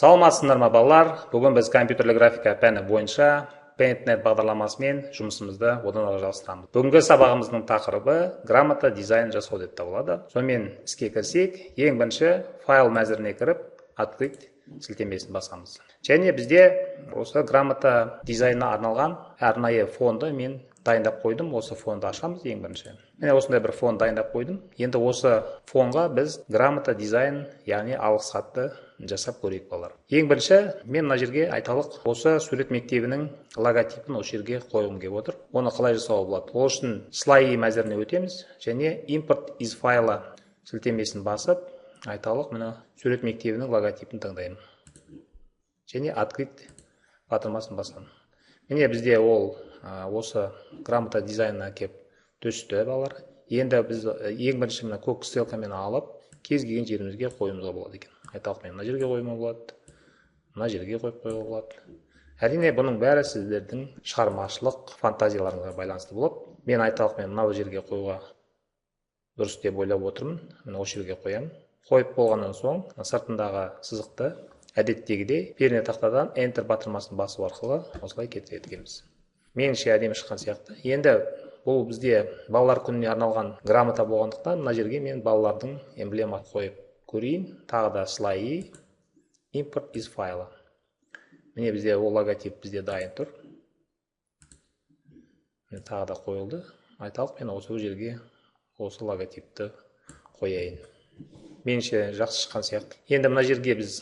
Саламатсыздар ма балалар? Бүгін біз компьютерлік графика пәні бойынша PaintNet бағдарламасымен жұмысымызды одан ары жалғастырамыз. Бүгінгі сабағымыздың тақырыбы грамота дизайн жасау деп табылады. Сонымен іске кірсек, ең бірінші файл мәзіріне кіріп, открыть сілтемесін басамыз. Және бізде осы грамота дизайнына арналған арнайы фонды мен дайындап қойдым. Осы фонды ашамыз ең бірінші. Мен осындай бір фон дайындап қойдым. Енді осы фонға біз грамота дизайн, яғни алғыс хатты жасап көрейік балалар. Ең бірінші мен мына жерге айталық осы сурет мектебінің логотипін осы жерге қойғым келіп отыр. Оны қалай жасауға болады? Ол үшін слайд мәзіріне өтеміз және import из файла сілтемесін басып, айталық мына сурет мектебінің логотипін таңдаймын. Және открыть батырмасын басамын. Міне бізде ол осы грамота дизайнына кеп түсті балалар. Енді біз ең бірінші мына көк стрелкамен алып, кез келген жерімізге қойымызға болады екен. Айталық мен мына жерге қойуыма болады, мына жерге қойып қоюға болады. Әрине бұның бәрі сіздердің шығармашылық фантазияларыңызға байланысты болады. Мен айталық мен мына жерге қоюға дұрыс деп ойлап отырмын. Мына осы жерге қоямын. Қойып болғаннан соң сыртындағы сызықты әдеттегідей пернетақтадан Enter батырмасын басу арқылы осылай кетіретінбіз. Меніңше әдемі шыққан сияқты. Енді бұл бізде балалар күніне арналған грамота болғандықтан мына жерге мен балалардың эмблема қойып көрейін. Тағы да слайд import из файла. Міне бізде ол логотип бізде дайын тұр. Тағы да қойылды. Айталық мен осы жерге осы логотипті қояйын. Меніңше жақсы шыққан сияқты. Енді мына жерге біз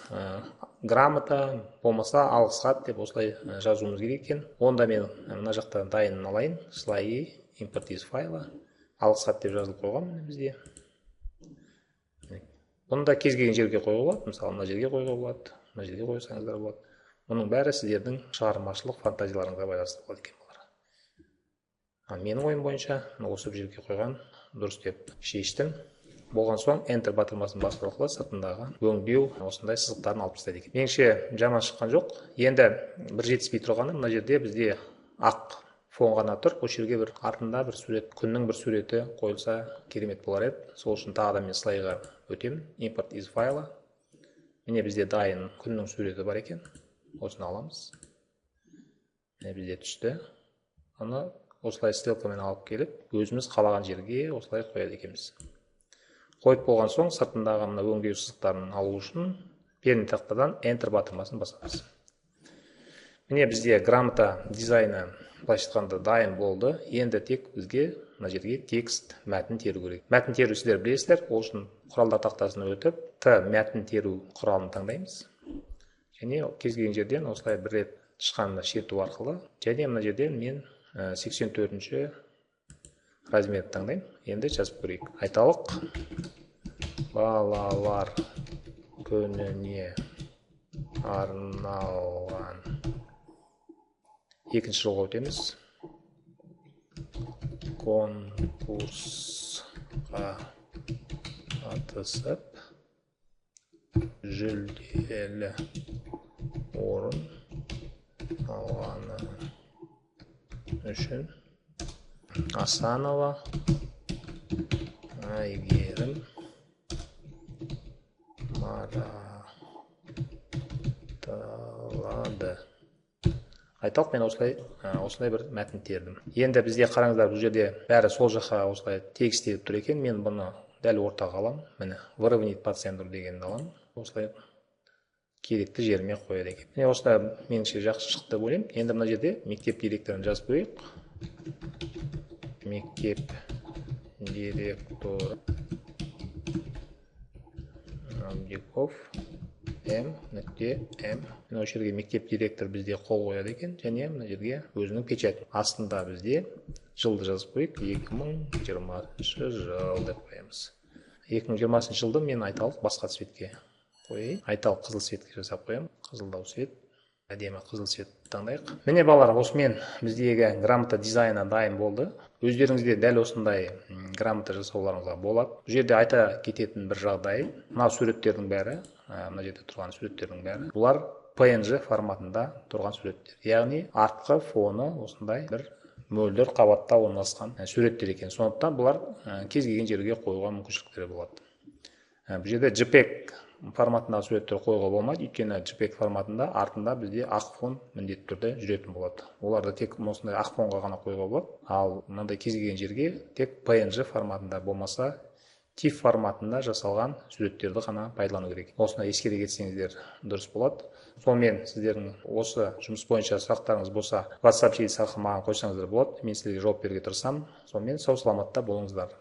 грамота болмаса алғыс хат деп осылай жазуымыз керек екен. Онда мен мына жақта дайынын алайын. Слайд import из файла. Алғыс хат деп жазылып қойған бізде. Бұны да кез келген жерге қоюға болады. Мысалы мына жерге қоюға болады, мына жерге қойсаңыздар болады. Мұның бәрі сіздердің шығармашылық фантазияларыңызға байланысты болады екен балалар. Менің ойым бойынша осы жерге қойған дұрыс деп шештім. Болған соң Enter батырмасын басу арқылы сыртындағы өңдеу осындай сызықтарын алып тастайды екен. Меніңше жаман шыққан жоқ. Енді бір жетіспей тұрғаны мына жерде бізде ақ фон ғана тұр. Осы жерге бір артында бір сурет, күннің бір суреті қойылса керемет болар еді. Сол үшін тағы да мен слайдқа өтемін. Import из файла. Міне бізде дайын күннің суреті бар екен. Осыны аламыз. Міне бізде түсті. Оны осылай стрелкамен алып келіп, өзіміз қалаған жерге осылай қояды екенбіз. Қойып болған соң сыртындағы мына өңдеу сызықтарын алу үшін пернетақтадан Enter батырмасын басамыз. Міне бізде грамота дизайны былайша айтқанда дайын болды. Енді тек бізге мына жерге текст, мәтін теру керек. Мәтін теру сіздер білесіздер. Ол үшін құралдар тақтасына өтіп, мәтін теру құралын таңдаймыз. Және кез келген жерден осылай бір рет тышқанды шерту арқылы. Және мына жерден мен 84-ші размерді таңдаймын. Енді жазып көрейік. Айталық балалар күніне арналған екінші жылға өтеміз. Конкурсқа қатысып жүлделі орын алғаны үшін Асанова Айгерім марапатталады. Айталық мен осылай бір мәтін тердім. Енді бізде қараңыздар, бұл жерде бәрі сол жаққа осылай текст теріп тұр екен. Мен бұны дәл ортаға аламын. Міне выровнять по центру дегенді аламын. Осылай керекті жеріме қояды екен. Міне осылай меніңше жақсы шықты деп ойлаймын. Енді мына жерде мектеп директорын жазып көрейік. Мектеп директоры Абдиков М. Мына жерге мектеп директор бізде қол қояды екен. Және мына жерге өзінің печатын. Астында бізде жылды жазып қойып, 2020 жыл деп қоямыз. 2020 жылды мен айталық басқа цветке қойайын. Айталық қызыл цветке жасап қоямын. Қызылдау цвет. Әдемі қызыл цвет таңдайық. Міне балалар, осымен біздегі грамота дизайны дайын болды. Өздеріңізде дәл осындай грамота жасауларыңызға болады. Бұл жерде айта кететін бір жағдай, мына суреттердің бәрі, мына жерде тұрған суреттердің бәрі, бұлар PNG форматында тұрған суреттер. Яғни артқы фоны осындай бір мөлдір қабатта орналасқан суреттер екен. Сондықтан бұлар кез келген жерге қоюға мүмкіншіліктері болады. Бұл жерде JPEG форматындағы суреттер қоюға болмайды, өйткені JPEG форматында артында бізде ақ фон міндетті түрде жүретін болады. Оларды тек осындай ақ фонға ғана қоюға болады, ал мынандай кез келген жерге тек PNG форматында болмаса TIFF форматында жасалған суреттерді ғана пайдалану керек. Осыны ескере кетсеңіздер дұрыс болады. Сонымен сіздердің осы жұмыс бойынша сұрақтарыңыз болса, WhatsApp желісі арқылы маған қойсаңыздар болады. Мен сіздерге жауап беруге тырысамын. Сонымен сау саламатта болыңыздар.